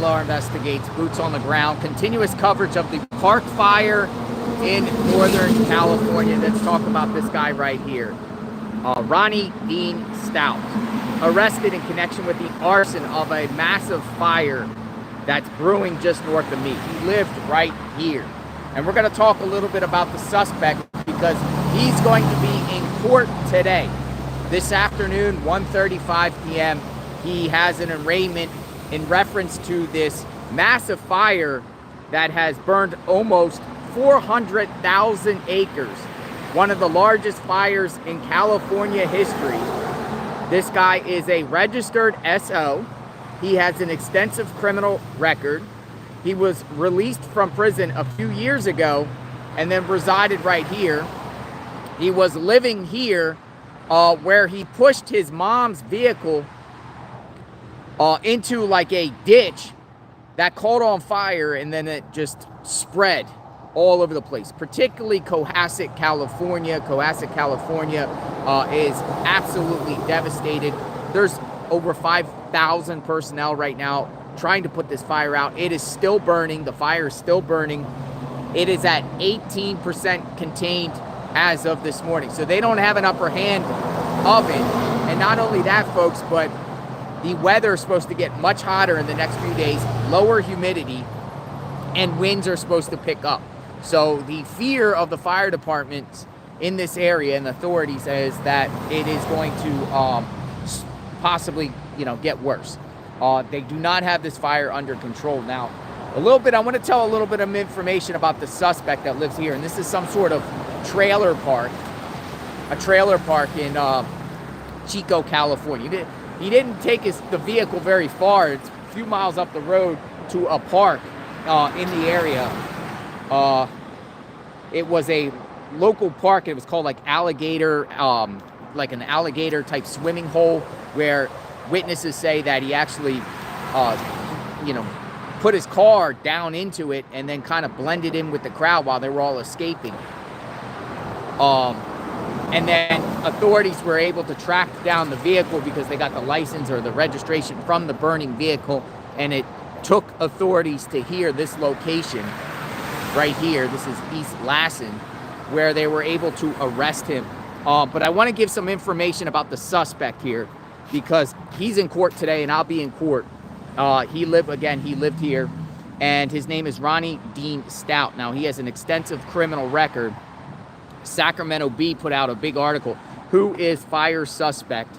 LR investigates, boots on the ground, continuous coverage of the Park Fire in Northern California. Let's talk about this guy right here. Ronnie Dean Stout, arrested in connection with the arson of a massive fire that's brewing just north of me. He lived right here. And we're going to talk a little bit about the suspect because he's going to be in court today. This afternoon, 1:35 p.m., he has an arraignment in reference to this massive fire that has burned almost 400,000 acres. One of the largest fires in California history. This guy is a registered SO. He has an extensive criminal record. He was released from prison a few years ago and then resided right here. He was living here where he pushed his mom's vehicle into like a ditch that caught on fire, and then it just spread all over the place, particularly Cohasset, California. Cohasset, California is absolutely devastated. There's over 5,000 personnel right now trying to put this fire out. It is still burning. The fire is still burning. It is at 18% contained as of this morning. So they don't have an upper hand of it. And not only that, folks, but the weather is supposed to get much hotter in the next few days, lower humidity, and winds are supposed to pick up. So the fear of the fire departments in this area and authorities is that it is going to possibly, get worse. They do not have this fire under control. Now, I want to tell a little bit of information about the suspect that lives here. And this is some sort of trailer park, a trailer park in Chico, California. He didn't take the vehicle very far. It's a few miles up the road to a park in the area. It was a local park. It was called like Alligator, like an alligator type swimming hole, where witnesses say that he actually, put his car down into it and then kind of blended in with the crowd while they were all escaping. And then authorities were able to track down the vehicle because they got the license or the registration from the burning vehicle, and it took authorities to this location right here. This is East Lassen, where they were able to arrest him. But I want to give some information about the suspect here because he's in court today and I'll be in court. He lived here, and his name is Ronnie Dean Stout. Now, he has an extensive criminal record. Sacramento Bee put out a big article. Who is fire suspect?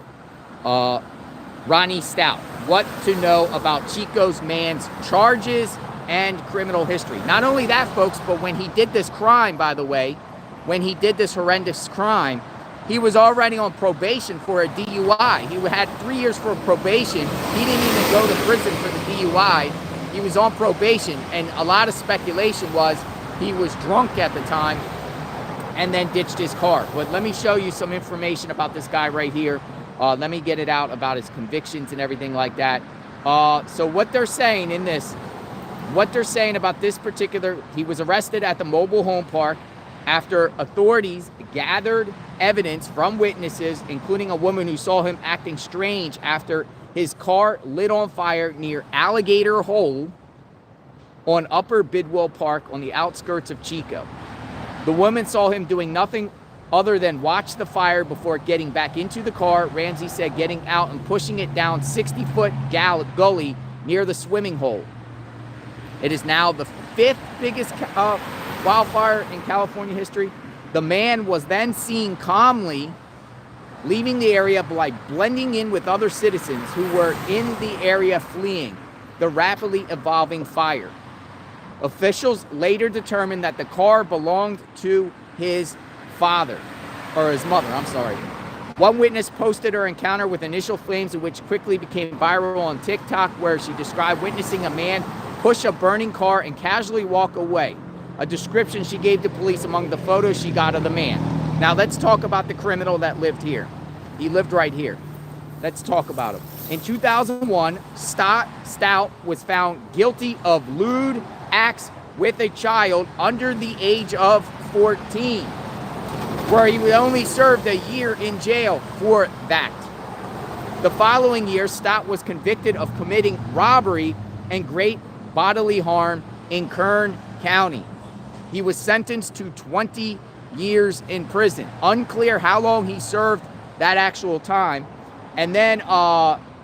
Ronnie Stout. What to know about Chico's man's charges and criminal history. Not only that, folks, but when he did this crime, by the way, when he did this horrendous crime, he was already on probation for a DUI. He had 3 years for probation. He didn't even go to prison for the DUI. He was on probation, and a lot of speculation was he was drunk at the time and then ditched his car. But let me show you some information about this guy right here. Let me get it out about his convictions and everything like that. So what they're saying about this particular, he was arrested at the mobile home park after authorities gathered evidence from witnesses, including a woman who saw him acting strange after his car lit on fire near Alligator Hole on Upper Bidwell Park on the outskirts of Chico. The woman saw him doing nothing other than watch the fire before getting back into the car. Ramsey said getting out and pushing it down 60-foot gully near the swimming hole. It is now the 5th biggest wildfire in California history. The man was then seen calmly leaving the area by blending in with other citizens who were in the area fleeing the rapidly evolving fire. Officials later determined that the car belonged to his mother. One witness posted her encounter with initial flames, which quickly became viral on TikTok, where she described witnessing a man push a burning car and casually walk away. A description she gave to police among the photos she got of the man. Now let's talk about the criminal that lived here. He lived right here. Let's talk about him. In 2001, Stout was found guilty of lewd acts with a child under the age of 14, where he only served a year in jail for that. The following year, Stout was convicted of committing robbery and great bodily harm in Kern County. He was sentenced to 20 years in prison. Unclear how long he served that actual time. And then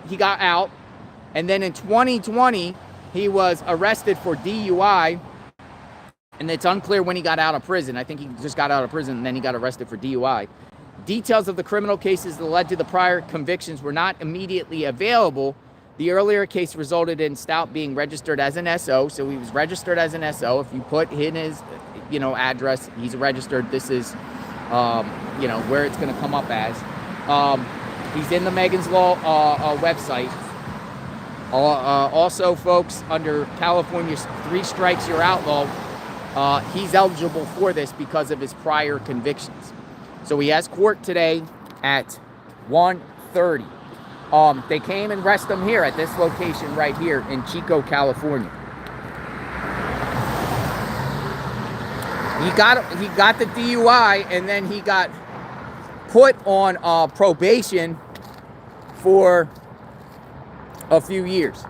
he got out. And then in 2020, he was arrested for DUI. And it's unclear when he got out of prison. I think he just got out of prison and then he got arrested for DUI. Details of the criminal cases that led to the prior convictions were not immediately available. The earlier case resulted in Stout being registered as an SO. So he was registered as an SO. If you put in his, address, he's registered. This is, where it's going to come up as. He's in the Megan's Law website. Also, folks, under California's 3 strikes you're outlaw, he's eligible for this because of his prior convictions. So he has court today at 1:30. They came and arrested him here at this location right here in Chico, California. He got the DUI, and then he got put on probation for a few years.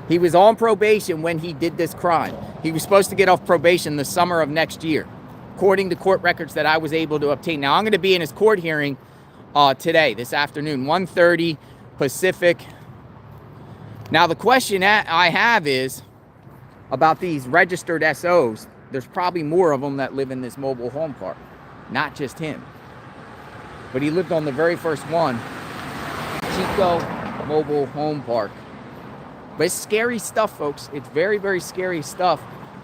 He was on probation when he did this crime. He was supposed to get off probation the summer of next year, according to court records that I was able to obtain. Now, I'm going to be in his court hearing today, this afternoon, 1:30 Pacific. Now, the question I have is about these registered SOs. There's probably more of them that live in this mobile home park, not just him. But he lived on the very first one, Chico Mobile Home Park. But it's scary stuff, folks. It's very, very scary stuff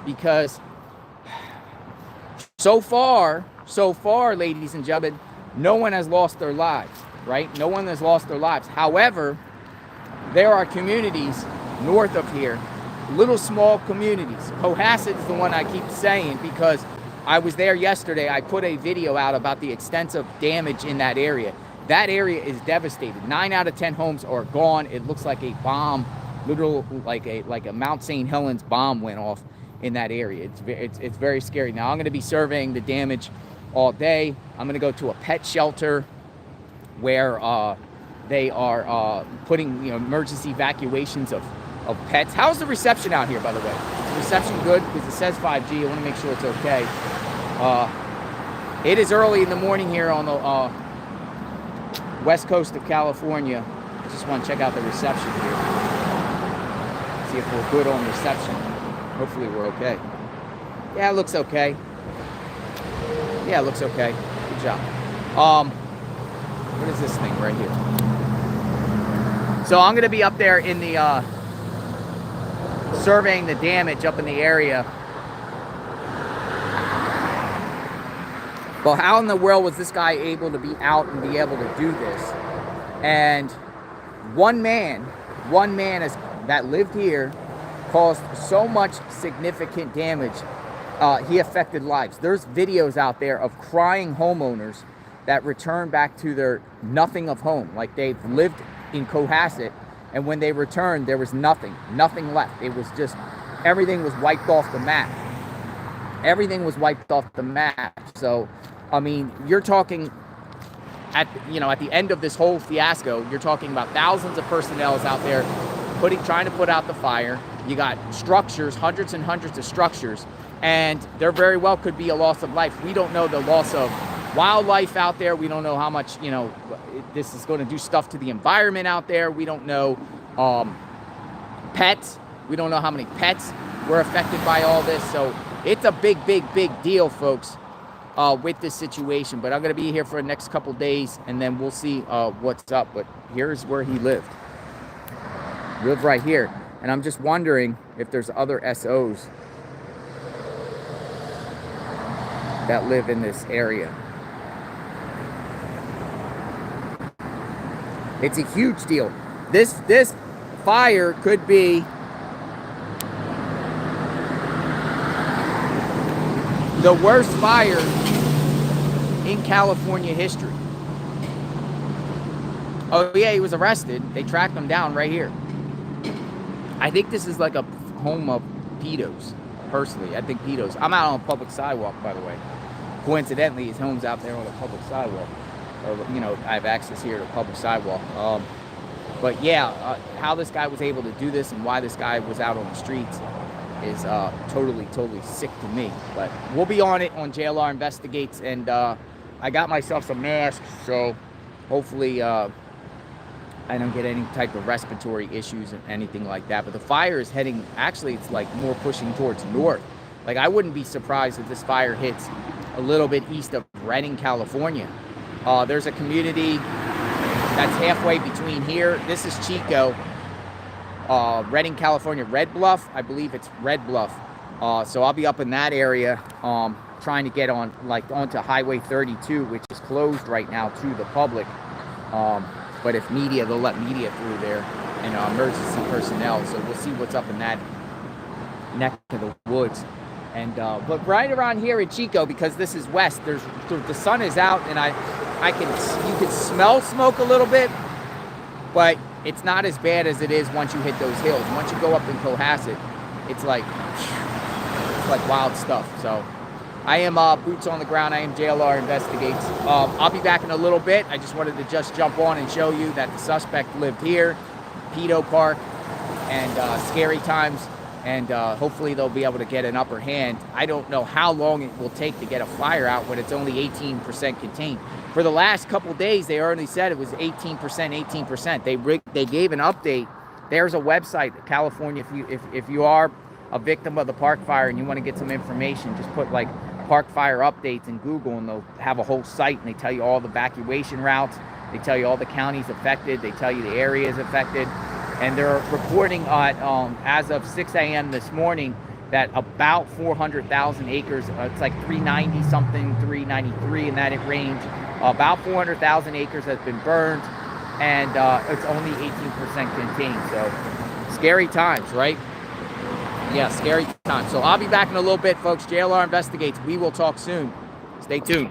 because so far, ladies and gentlemen, no one has lost their lives, right? No one has lost their lives. However, there are communities north of here, little small communities. Cohasset is the one I keep saying because I was there yesterday. I put a video out about the extensive damage in that area. That area is devastated. 9 out of 10 homes are gone. It looks like a bomb, literal like a Mount St. Helens bomb went off in that area. It's very scary. Now I'm going to be surveying the damage all day. I'm going to go to a pet shelter where they are putting emergency evacuations of pets. How's the reception out here, by the way? Is the reception good? Because it says 5G. I want to make sure it's okay. It is early in the morning here on the west coast of California. I just want to check out the reception here. See if we're good on reception. Hopefully we're okay. Yeah, it looks okay. Yeah, it looks okay. Good job. What is this thing right here? So I'm going to be up there in the surveying the damage up in the area. Well, how in the world was this guy able to be out and be able to do this? And one man that lived here caused so much significant damage. He affected lives. There's videos out there of crying homeowners that return back to their nothing of home. Like they've lived in Cohasset, and when they returned, there was nothing left. It was just, everything was wiped off the map. Everything was wiped off the map. So, I mean, you're talking at the end of this whole fiasco, you're talking about thousands of personnel out there trying to put out the fire. You got structures, hundreds and hundreds of structures, and there very well could be a loss of life. We don't know the loss of wildlife out there. We don't know how much, this is going to do stuff to the environment out there. We don't know pets. We don't know how many pets were affected by all this. So it's a big, big, big deal, folks, with this situation. But I'm going to be here for the next couple days, and then we'll see what's up. But here's where he lived. He lived right here. And I'm just wondering if there's other SOs that live in this area. It's a huge deal. This fire could be the worst fire in California history. Oh yeah, he was arrested. They tracked him down right here. I think this is like a home of pedos, personally. I think pedos. I'm out on a public sidewalk, by the way. Coincidentally, his home's out there on a public sidewalk. Or, I have access here to a public sidewalk. But yeah, how this guy was able to do this and why this guy was out on the streets is totally sick to me. But we'll be on it on JLR Investigates, and I got myself some masks, so hopefully I don't get any type of respiratory issues or anything like that. But the fire is heading, actually it's like more pushing towards north. Like, I wouldn't be surprised if this fire hits a little bit east of Redding, California. There's a community that's halfway between here. This is Chico, Redding, California, Red Bluff. I believe it's Red Bluff. So I'll be up in that area, trying to get on, like, onto Highway 32, which is closed right now to the public. But if media, they'll let media through there, and emergency personnel. So we'll see what's up in that neck of the woods. And but right around here in Chico, because this is west, the sun is out, and you can smell smoke a little bit, but it's not as bad as it is once you hit those hills. Once you go up in Cohasset, it's like wild stuff. So I am boots on the ground. I am JLR Investigates. I'll be back in a little bit. I just wanted to jump on and show you that the suspect lived here, Bidwell Park, and scary times. And hopefully they'll be able to get an upper hand. I don't know how long it will take to get a fire out when it's only 18% contained. For the last couple days, they already said it was 18%. They gave an update. There's a website, California. If you are a victim of the park fire and you want to get some information, just put like park fire updates in Google, and they'll have a whole site, and they tell you all the evacuation routes. They tell you all the counties affected. They tell you the areas affected. And they're reporting as of 6 a.m. this morning that about 400,000 acres, it's like 390 something, 393 in that range, about 400,000 acres has been burned, and it's only 18% contained. So scary times, right? Yeah, scary times. So I'll be back in a little bit, folks. JLR Investigates. We will talk soon. Stay tuned.